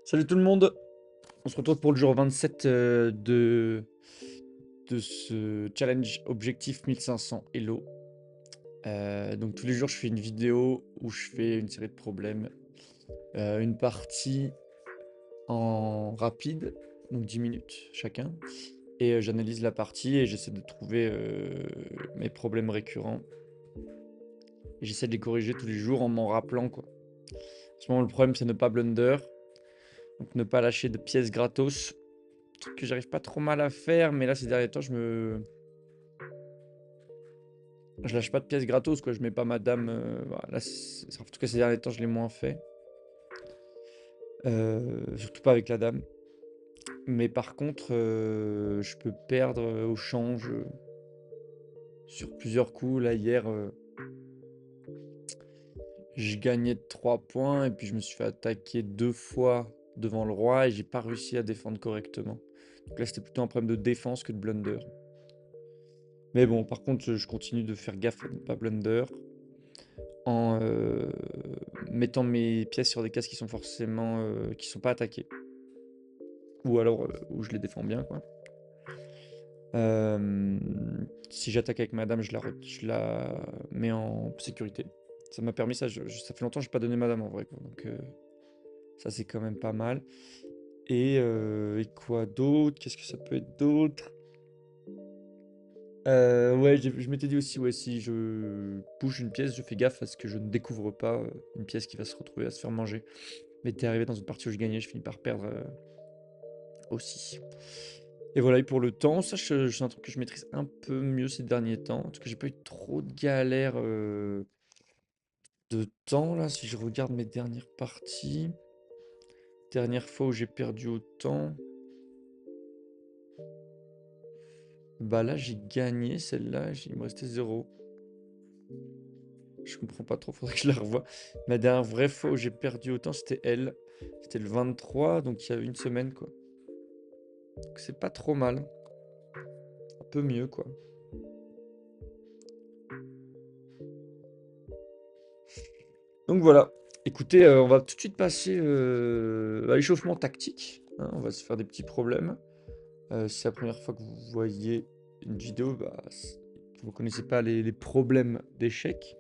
Salut tout le monde, on se retrouve pour le jour 27 de ce challenge objectif 1500 Hello. Donc tous les jours je fais une vidéo où je fais une série de problèmes. Une partie en rapide, donc 10 minutes chacun. Et j'analyse la partie et j'essaie de trouver mes problèmes récurrents. Et j'essaie de les corriger tous les jours en m'en rappelant quoi. En ce moment le problème c'est ne pas blunder, donc ne pas lâcher de pièces gratos. Truc que j'arrive pas trop mal à faire, mais là ces derniers temps je lâche pas de pièces gratos quoi, je mets pas ma dame, voilà, là, en tout cas ces derniers temps je l'ai moins fait. Surtout pas avec la dame. Mais par contre, je peux perdre au change sur plusieurs coups. Là hier, je gagnais de 3 points et puis je me suis fait attaquer 2 fois devant le roi et j'ai pas réussi à défendre correctement. Donc là c'était plutôt un problème de défense que de blunder. Mais bon, par contre, je continue de faire gaffe à ne pas blunder en mettant mes pièces sur des cases qui sont forcément qui sont pas attaquées. Ou alors où je les défends bien, quoi. Euh, Si j'attaque avec madame, je la mets en sécurité. Ça m'a permis ça. Ça fait longtemps que je n'ai pas donné madame en vrai, quoi. Donc ça c'est quand même pas mal. Et quoi d'autre? Qu'est-ce que ça peut être d'autre? Ouais, je m'étais dit aussi, ouais, si je bouge une pièce, je fais gaffe à ce que je ne découvre pas une pièce qui va se retrouver à se faire manger. Mais t'es arrivé dans une partie où je gagnais, je finis par perdre aussi. Et voilà, et pour le temps, ça, c'est un truc que je maîtrise un peu mieux ces derniers temps. En tout cas, j'ai pas eu trop de galères de temps, là. Si je regarde mes dernières parties, dernière fois où j'ai perdu autant, bah là, j'ai gagné celle-là, il me restait 0. Je comprends pas trop, faudrait que je la revoie. Ma dernière vraie fois où j'ai perdu autant, c'était elle. C'était le 23, donc il y a une semaine, quoi. Donc c'est pas trop mal. Un peu mieux, quoi. Donc voilà. Écoutez, on va tout de suite passer à l'échauffement tactique, hein. On va se faire des petits problèmes. Si c'est la première fois que vous voyez une vidéo, bah, vous connaissez pas les problèmes d'échec.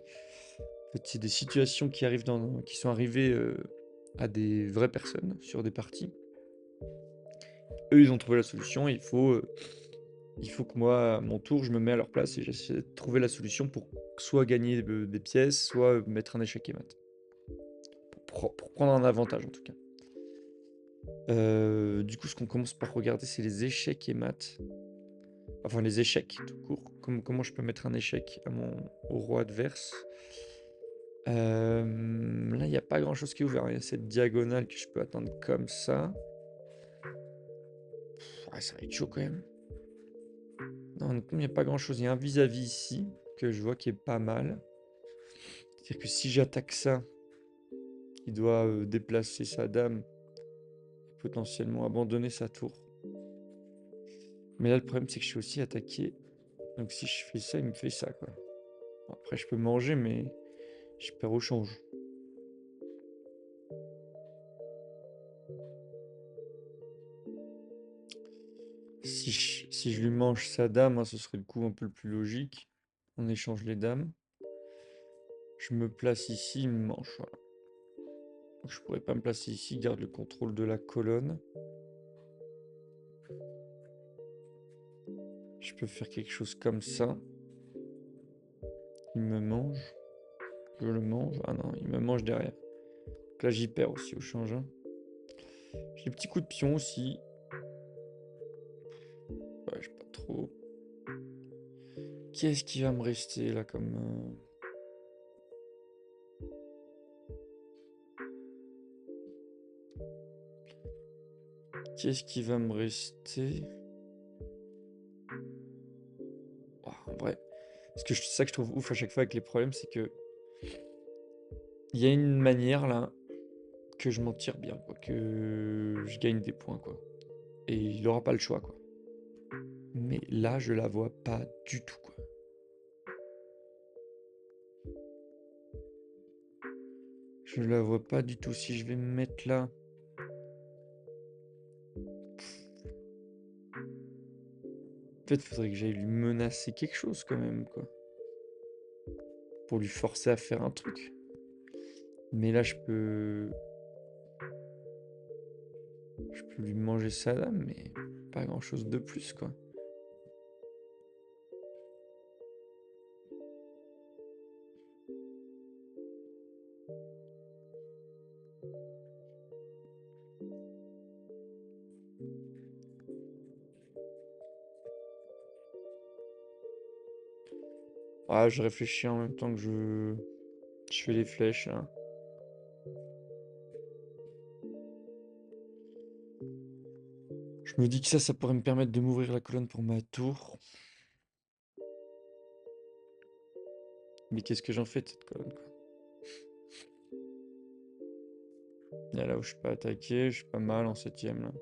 En fait, c'est des situations qui sont arrivées à des vraies personnes sur des parties. Eux, ils ont trouvé la solution. Il faut que moi, à mon tour, je me mets à leur place et j'essaie de trouver la solution pour soit gagner des pièces, soit mettre un échec et mat. Pour prendre un avantage en tout cas. Du coup, ce qu'on commence par regarder, c'est les échecs et maths. Enfin, les échecs, tout court. Comment je peux mettre un échec au roi adverse. Là, il n'y a pas grand-chose qui est ouvert. Il y a cette diagonale que je peux atteindre comme ça. Ouais, ça va être chaud quand même. Non, donc, il n'y a pas grand-chose. Il y a un vis-à-vis ici que je vois qui est pas mal. C'est-à-dire que si j'attaque ça, il doit déplacer sa dame et potentiellement abandonner sa tour. Mais là, le problème, c'est que je suis aussi attaqué. Donc si je fais ça, il me fait ça, quoi. Après, je peux manger, mais je perds au change. Si je lui mange sa dame, hein, ce serait le coup un peu le plus logique. On échange les dames. Je me place ici, il me mange. Voilà. Donc, je pourrais pas me placer ici, garde le contrôle de la colonne. Je peux faire quelque chose comme ça. Il me mange. Je le mange. Ah non, il me mange derrière. Donc là, j'y perds aussi au change, hein. J'ai des petits coups de pion aussi. Ouais, je sais pas trop. Qu'est-ce qui va me rester là comme... Qu'est-ce qui va me rester? Oh, en vrai, c'est ça que je trouve ouf à chaque fois avec les problèmes, c'est que il y a une manière là que je m'en tire bien, quoi, que je gagne des points, quoi. Et il aura pas le choix, quoi. Mais là, je la vois pas du tout, quoi. Je la vois pas du tout. Si je vais me mettre là. En fait, il faudrait que j'aille lui menacer quelque chose quand même, quoi. Pour lui forcer à faire un truc. Mais là, je peux lui manger sa dame, mais pas grand-chose de plus, quoi. Ah, je réfléchis en même temps que je fais les flèches, là. Je me dis que ça pourrait me permettre de m'ouvrir la colonne pour ma tour. Mais qu'est-ce que j'en fais de cette colonne, quoi? Il y a là où je suis pas attaqué, je suis pas mal en 7ème, là.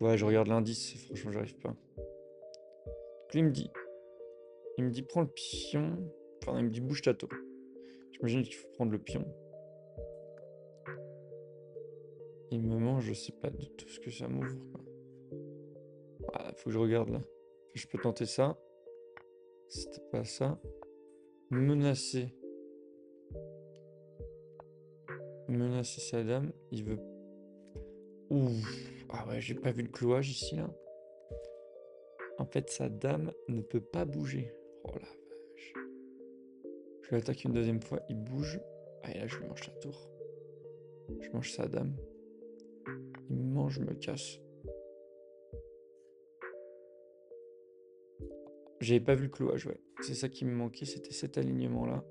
Ouais, je regarde l'indice, franchement, j'arrive pas. Donc là, il me dit prends le pion. Enfin, il me dit bouge ta tour. J'imagine qu'il faut prendre le pion. Il me mange, je sais pas du tout ce que ça m'ouvre, quoi. Ah, faut que je regarde là. Je peux tenter ça. C'était pas ça. Menacer. Menacer sa dame. Il veut. Ouh. Ah ouais, j'ai pas vu le clouage ici là. En fait, sa dame ne peut pas bouger. Oh la vache. Je l'attaque une deuxième fois, il bouge. Ah, et là, je lui mange sa tour. Je mange sa dame. Il me mange, je me casse. J'avais pas vu le clouage, ouais. C'est ça qui me manquait, c'était cet alignement-là.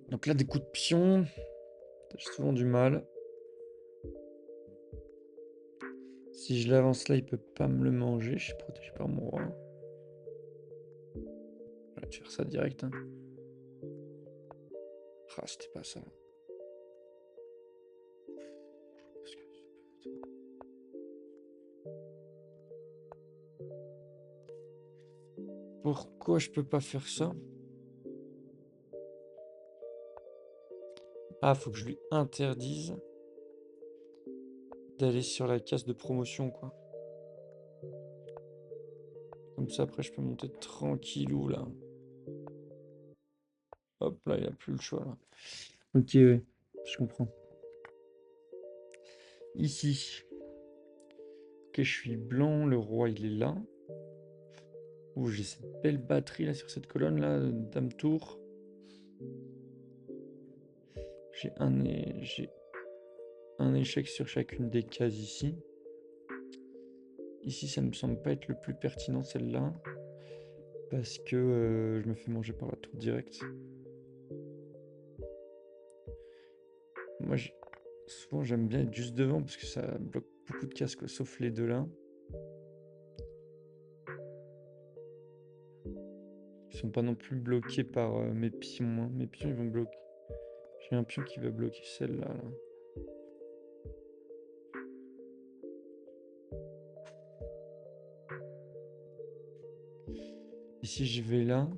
Donc là, des coups de pion. J'ai souvent du mal. Si je l'avance là, il peut pas me le manger. Je suis protégé par mon roi. Je vais faire ça direct. Hein. Ah, c'était pas ça. Pourquoi je peux pas faire ça? Ah, faut que je lui interdise d'aller sur la case de promotion, quoi. Comme ça, après, je peux monter tranquillou, là. Hop, là, il a plus le choix, là. Ok, ouais, je comprends. Ici. Ok, je suis blanc, le roi, il est là. Ouh, j'ai cette belle batterie, là, sur cette colonne, là, dame tour. J'ai un échec sur chacune des cases ici. Ici, ça me semble pas être le plus pertinent, celle-là. Parce que je me fais manger par la tour directe. Moi, souvent, j'aime bien être juste devant parce que ça bloque beaucoup de cases, quoi, sauf les deux là. Ils sont pas non plus bloqués par mes pions. Hein. Mes pions, ils vont bloquer. J'ai un pion qui va bloquer celle-là. Là. Et si je vais là...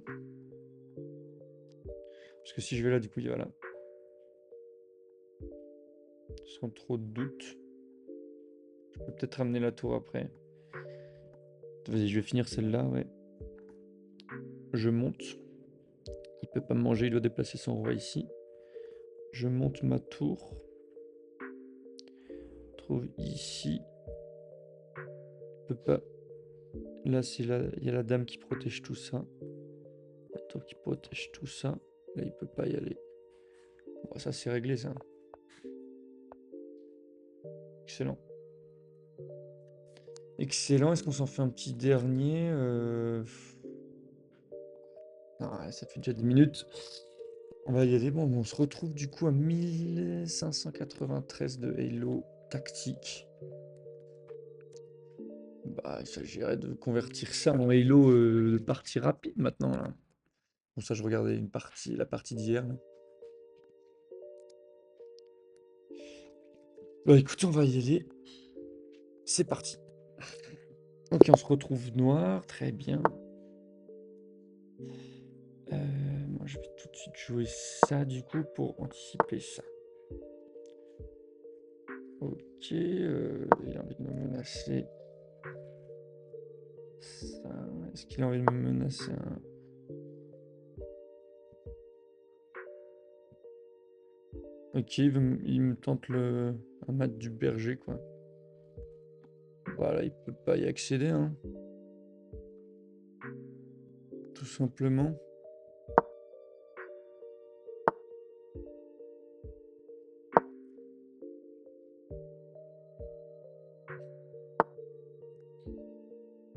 Parce que si je vais là, du coup, il va là. Sans trop de doute. Je peux peut-être ramener la tour après. Vas-y, je vais finir celle-là, ouais. Je monte. Il peut pas me manger, il doit déplacer son roi ici. Je monte ma tour. Trouve ici. Il peut pas. Là, c'est là, il y a la dame qui protège tout ça. La tour qui protège tout ça. Là, il peut pas y aller. Bon, ça, c'est réglé, ça. Excellent. Excellent. Est-ce qu'on s'en fait un petit dernier Non, ça fait déjà 10 minutes. On va y aller. Bon, on se retrouve du coup à 1593 de Halo tactique. Bah, il s'agirait de convertir ça en Halo de partie rapide maintenant. Là. Bon, ça, je regardais la partie d'hier. Bah, écoute, on va y aller. C'est parti. Ok, on se retrouve noir. Très bien. Moi, je vais tout de suite jouer ça, du coup, pour anticiper ça. Ok, il a envie de me menacer. Ça, est-ce qu'il a envie de me menacer un... Ok, il me tente un mat du berger, quoi. Voilà, il peut pas y accéder, hein. Tout simplement.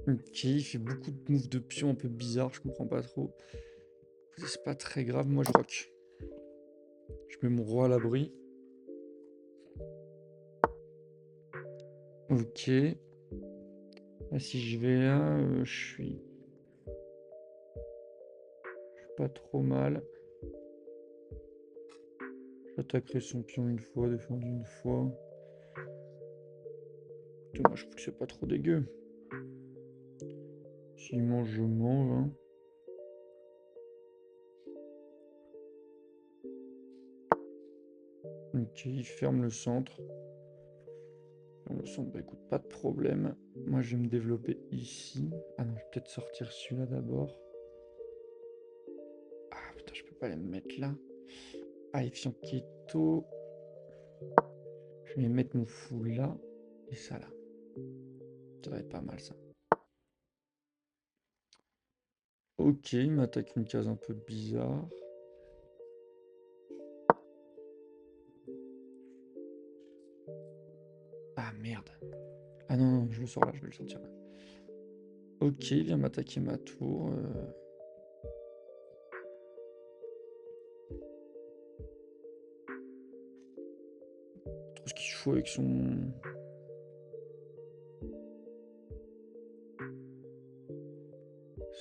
Ok, il fait beaucoup de moves de pion un peu bizarres, je comprends pas trop. C'est pas très grave, moi je rock. Je mets mon roi à l'abri. Ok. Là, si je vais là, je suis pas trop mal. J'attaquerai son pion une fois, défendu une fois. Putain, moi je trouve que c'est pas trop dégueu. S'il mange, je mange, hein. Ok, il ferme le centre. Le centre, bah écoute, pas de problème. Moi je vais me développer ici. Ah non, je vais peut-être sortir celui-là d'abord. Ah putain, je peux pas les mettre là. Ah, Effiant Keto. Je vais mettre mon fou là. Et ça là. Ça va être pas mal ça. Ok, il m'attaque une case un peu bizarre. Ah merde. Ah non, non, je le sors là, je vais le sortir là. Ok, il vient m'attaquer ma tour. Trop ce qu'il faut avec son...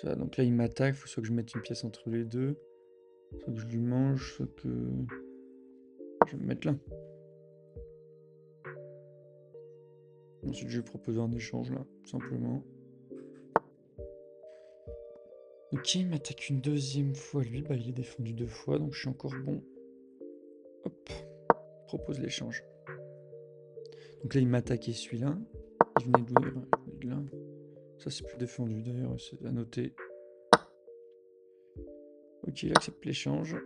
Ça, donc là il m'attaque, faut soit que je mette une pièce entre les deux, soit que je lui mange, soit que... Je vais me mettre là. Ensuite je lui propose un échange là, tout simplement. Ok, il m'attaque une deuxième fois lui, bah il est défendu 2 fois, donc je suis encore bon. Hop, propose l'échange. Donc là il m'attaquait celui-là, il venait de là. Ça c'est plus défendu d'ailleurs, c'est à noter. Ok, il accepte l'échange.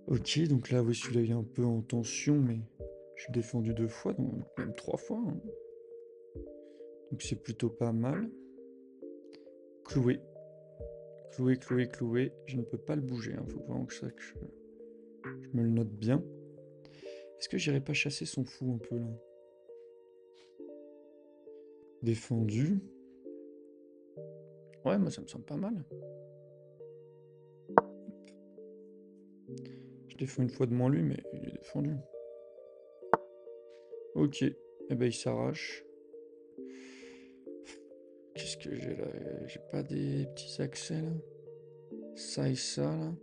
Ok, donc là, oui, celui-là, il est un peu en tension, mais je suis défendu 2 fois, donc même 3 fois, hein. Donc c'est plutôt pas mal. Cloué. Cloué, cloué, cloué. Je ne peux pas le bouger, hein. Faut vraiment que je me le note bien. Est-ce que j'irai pas chasser son fou un peu, là? Défendu. Ouais, moi, ça me semble pas mal. Je défends une fois de moins lui, mais il est défendu. Ok. Eh ben, il s'arrache. Qu'est-ce que j'ai là? J'ai pas des petits accès, là? Ça et ça, là.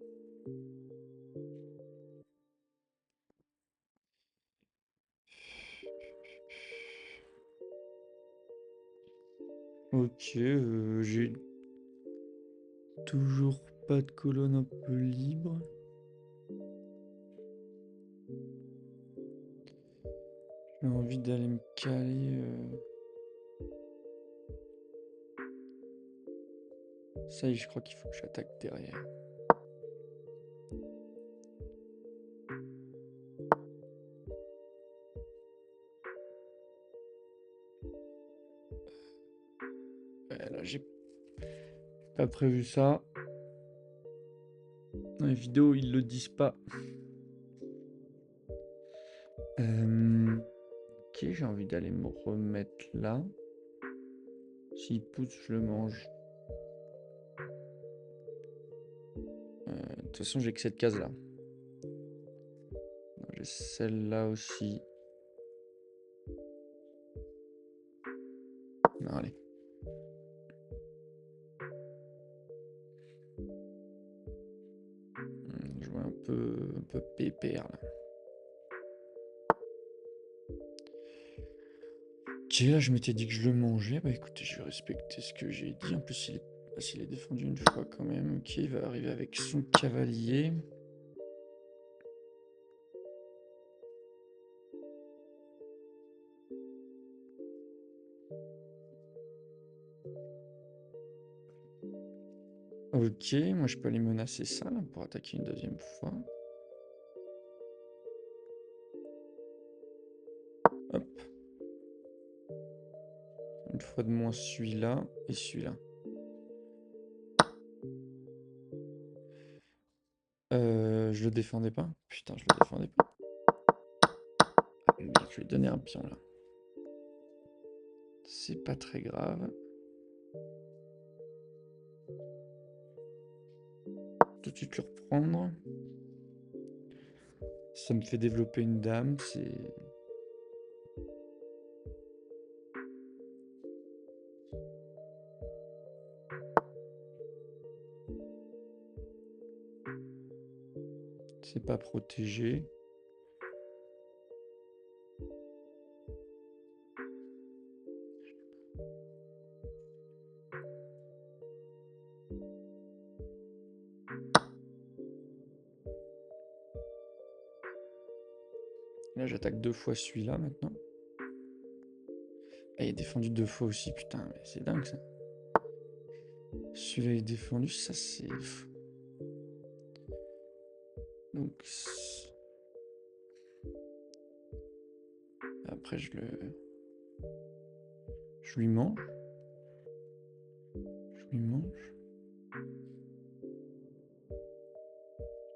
Ok, j'ai toujours pas de colonne un peu libre. J'ai envie d'aller me caler. Ça y est, je crois qu'il faut que j'attaque derrière. Ouais, là, j'ai pas prévu ça. Dans les vidéos, ils le disent pas. Ok, j'ai envie d'aller me remettre là. S'il pousse, je le mange. De toute façon, j'ai que cette case-là. J'ai celle-là aussi. Non, allez. Je vois un peu pépère là. Ok, Ok, là je m'étais dit que je le mangeais. Bah écoutez, je vais respecter ce que j'ai dit. En plus, s'il est défendu une fois quand même. Ok, il va arriver avec son cavalier. Ok, moi je peux aller menacer ça là, pour attaquer une deuxième fois. Hop. Une fois de moins celui-là et celui-là. Je le défendais pas? Putain, je le défendais pas. Ah, merde, je lui ai donné un pion là. C'est pas très grave. Tout de suite le reprendre. Ça me fait développer une dame, c'est... C'est pas protégé. Là, j'attaque 2 fois celui-là maintenant. Ah, il est défendu 2 fois aussi, putain, mais c'est dingue ça. Celui-là est défendu, ça c'est... Donc... Après, je lui mange. Je lui mange.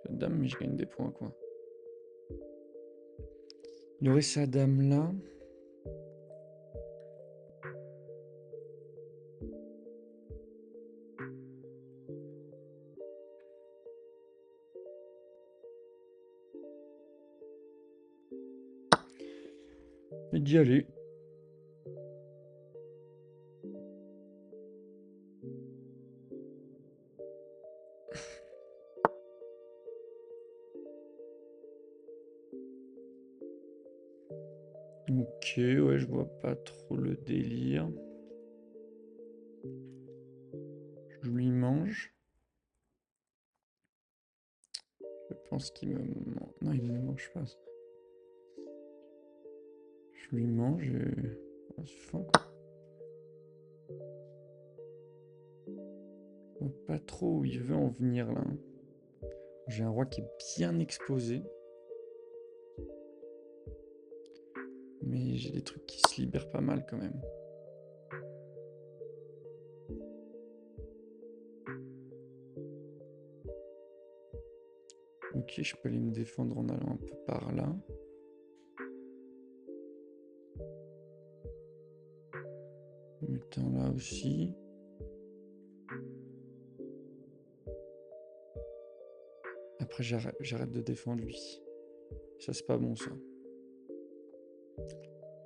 La dame, mais je gagne des points, quoi. Il aurait sa dame là. Et d'y aller. Ok, ouais, je vois pas trop le délire. Je lui mange. Je pense qu'il me mange. Non, il ne me mange pas. Je lui mange et... Oh, c'est fin, quoi. Je vois pas trop où il veut en venir là. J'ai un roi qui est bien exposé. Mais j'ai des trucs qui se libèrent pas mal quand même. Ok, je peux aller me défendre en allant un peu par là. Mettant là aussi. Après, j'arrête de défendre lui. Ça, c'est pas bon, ça.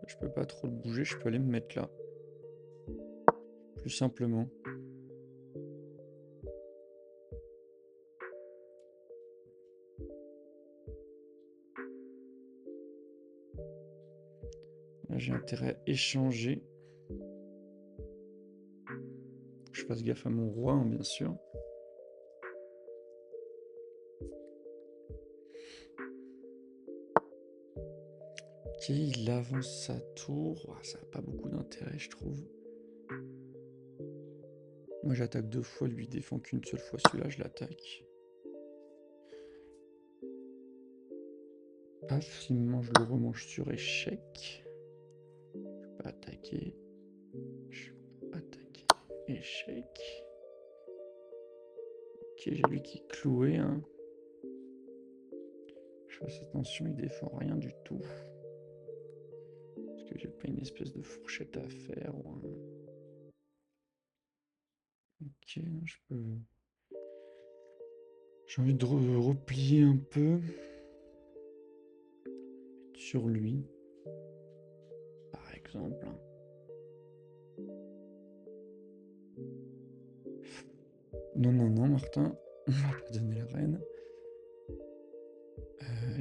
Je peux pas trop le bouger, je peux aller me mettre là. Plus simplement. Là, j'ai intérêt à échanger. Je fasse gaffe à mon roi, hein, bien sûr. Ok, il avance sa tour. Oh, ça n'a pas beaucoup d'intérêt, je trouve. Moi, j'attaque 2 fois, lui défend qu'une seule fois. Celui-là, je l'attaque. Paf, il me mange, je le remange sur échec. Je peux attaquer. Je peux attaquer. Échec. Ok, j'ai lui qui est cloué. Hein. Je fasse attention, il défend rien du tout. Est-ce que j'ai pas une espèce de fourchette à faire ou un... Ok, je peux... J'ai envie de replier un peu sur lui, par exemple. Non, non, non, Martin, on va pas donner la reine.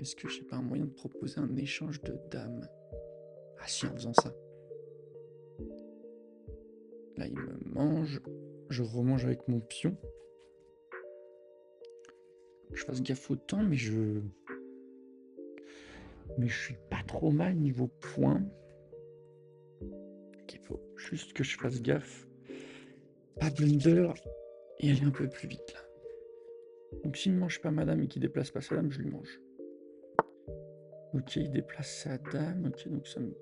Est-ce que j'ai pas un moyen de proposer un échange de dames? Ah si, en faisant ça. Là, il me mange. Je remange avec mon pion. Je fasse gaffe au temps, mais je suis pas trop mal niveau points. Ok, faut juste que je fasse gaffe. Pas blunder et aller un peu plus vite là. Donc s'il ne mange pas ma dame et qu'il déplace pas sa dame, je lui mange. Ok, il déplace sa dame. Ok, donc ça me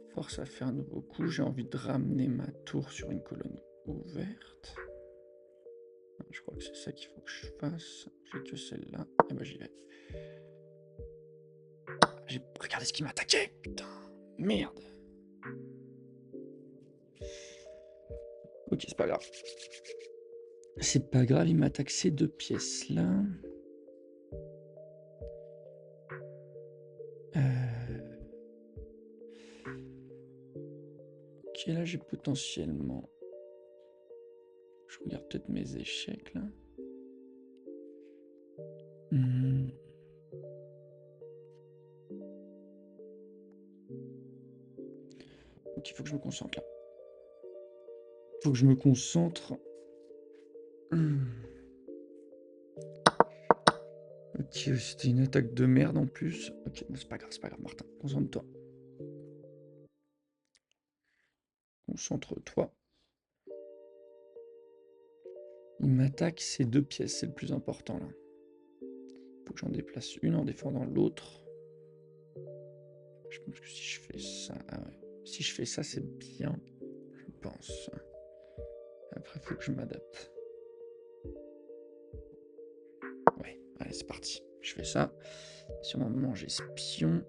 force à faire un nouveau coup. J'ai envie de ramener ma tour sur une colonne ouverte. Je crois que c'est ça qu'il faut que je fasse. J'ai que celle-là. Et ben j'y vais. Regardez ce qui m'a attaqué. Putain, merde. Ok, c'est pas grave. C'est pas grave, il m'attaque ces 2 pièces là. Ok, là j'ai potentiellement... Je regarde peut-être mes échecs là. Donc il faut que je me concentre là. Il faut que je me concentre. Ok, c'était une attaque de merde en plus. Ok, c'est pas grave, Martin. Concentre-toi. Concentre-toi. Il m'attaque ces 2 pièces, c'est le plus important là. Il faut que j'en déplace une en défendant l'autre. Je pense que si je fais ça... Ah ouais. Si je fais ça, c'est bien. Je pense. Après, il faut que je m'adapte. Ouais, allez, c'est parti. Je fais ça. Si on va manger ce pion...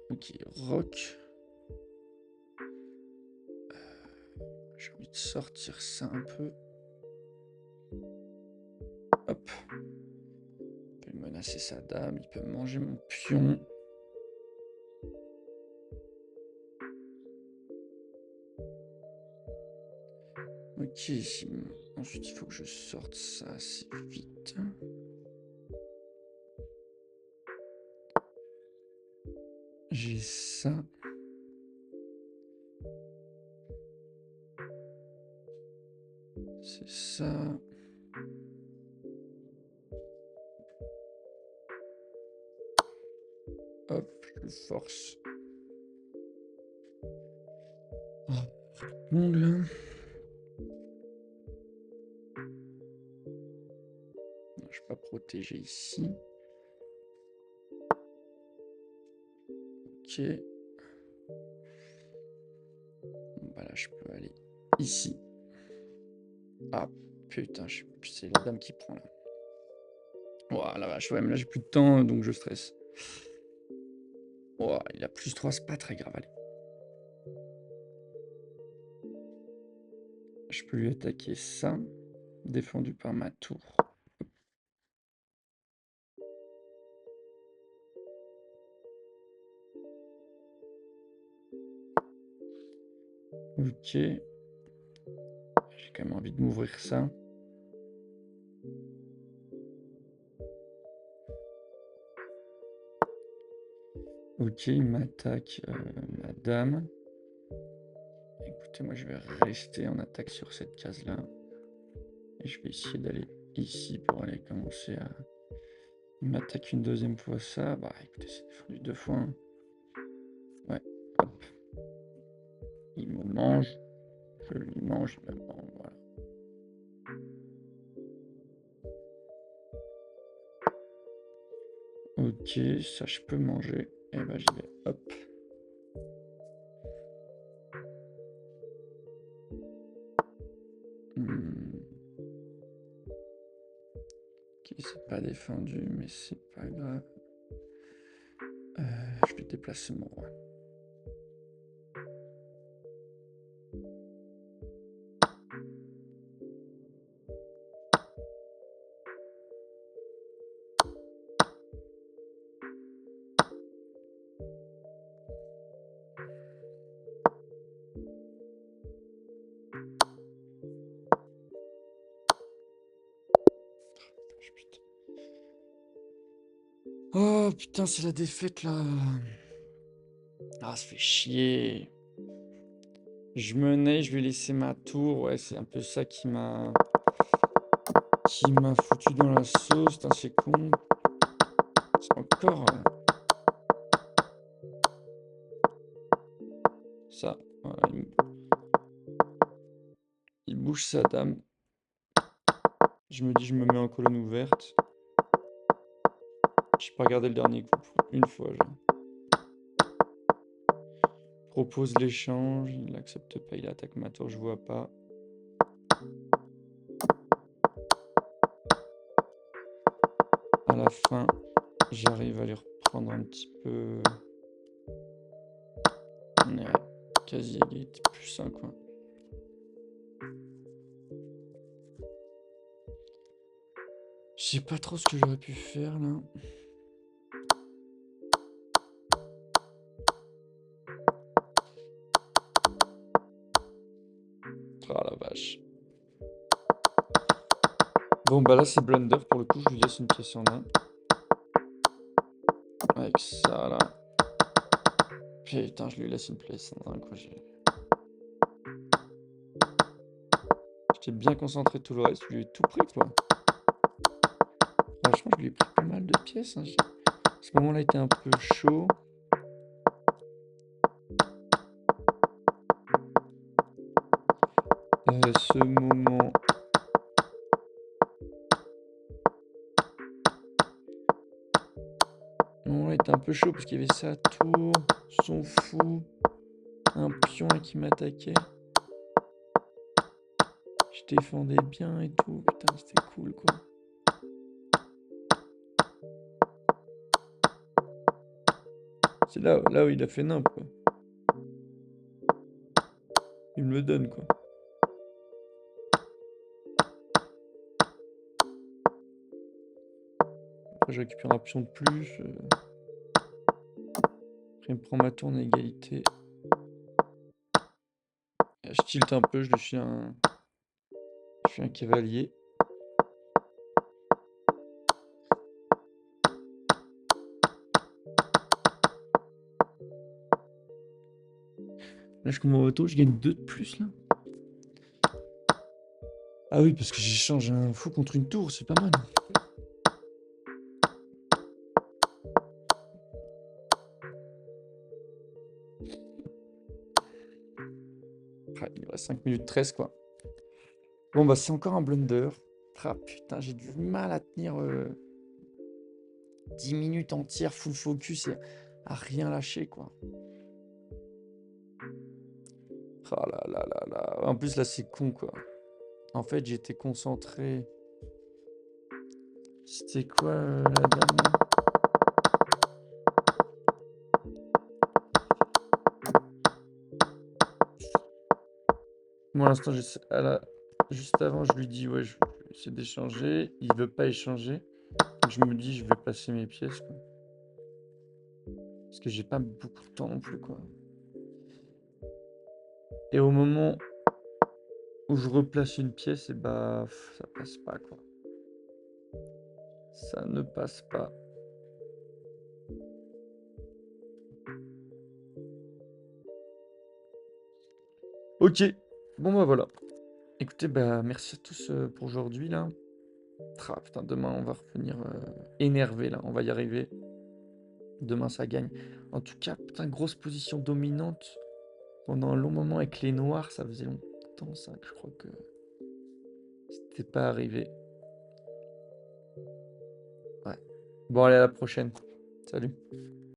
Ok, rock. J'ai envie de sortir ça un peu. Hop. Il peut menacer sa dame, il peut manger mon pion. Ok, ensuite il faut que je sorte ça assez vite. J'ai ça. C'est ça. Hop, je force. Oh, bon là. Non, je vais pas protéger ici. Ok. Bon, bah là, je peux aller ici. Ah, putain, c'est la dame qui prend là. Ouah, la vache, ouais, mais là, j'ai plus de temps, donc je stresse. Ouah, il a plus 3, c'est pas très grave, allez. Je peux lui attaquer ça, défendu par ma tour. Ok. J'ai quand même envie de m'ouvrir ça. Ok, il m'attaque ma dame. Écoutez, moi je vais rester en attaque sur cette case-là. Et je vais essayer d'aller ici pour aller commencer à... Il m'attaque une deuxième fois ça. Bah écoutez, c'est défendu 2 fois. Hein. Ouais, hop. Il me mange. Je lui mange, il me mange, voilà. Ok, ça je peux manger. Et bah j'y vais, hop. Ok, c'est pas défendu, mais c'est pas grave. Je vais déplacer mon roi. Oh, Oh putain, c'est la défaite là. Ah, ça fait chier. Je menais, je lui ai laissé ma tour. Ouais, c'est un peu ça qui m'a foutu dans la sauce. Putain, c'est con. C'est encore ça. Voilà, il bouge sa dame. Je me dis, je me mets en colonne ouverte. J'ai pas regardé le dernier coup. Une fois, genre. Propose l'échange. Il accepte pas. Il attaque ma tour. Je vois pas. À la fin, j'arrive à les reprendre un petit peu. Ouais, quasi égalité. Plus 1, quoi. Je sais pas trop ce que j'aurais pu faire là. Ah la vache. Bon bah là c'est blunder pour le coup, je lui laisse une pièce en main. Avec ça là. Putain, je lui laisse une pièce en main quoi. J'étais bien concentré tout le reste, je lui ai tout pris quoi. Franchement, je lui ai pris pas mal de pièces. Hein. Ce moment-là était un peu chaud. Ce moment. Ce moment-là était un peu chaud parce qu'il y avait sa tour, son fou, un pion qui m'attaquait. Je défendais bien et tout. Putain, c'était cool quoi. C'est là où il a fait nimp quoi. Il me le donne quoi. Après je récupère un pion de plus. Après il me prend ma tour en égalité. Je tilte un peu, je suis un cavalier. Là je commence auto, je gagne 2 de plus là. Ah oui, parce que j'échange un fou contre une tour, c'est pas mal. Ah, il me reste 5 minutes 13 quoi. Bon bah c'est encore un blunder. Ah putain, j'ai du mal à tenir 10 minutes entières full focus et à rien lâcher quoi. Ah là là là là. En plus là c'est con quoi. En fait j'étais concentré. C'était quoi la dame là? Moi, à l'instant, juste avant, je lui dis, ouais, je vais essayer d'échanger. Il veut pas échanger. Donc, je me dis, je vais passer mes pièces, quoi. Parce que j'ai pas beaucoup de temps non plus, quoi. Et au moment où je replace une pièce, et bah, ça passe pas, quoi. Ça ne passe pas. Ok. Bon, bah voilà. Écoutez, bah, merci à tous pour aujourd'hui, là. Ah, putain, demain, on va revenir énervé, là. On va y arriver. Demain, ça gagne. En tout cas, putain, grosse position dominante. Pendant un long moment avec les noirs, ça faisait longtemps ça que je crois que c'était pas arrivé. Ouais. Bon, allez, à la prochaine. Salut.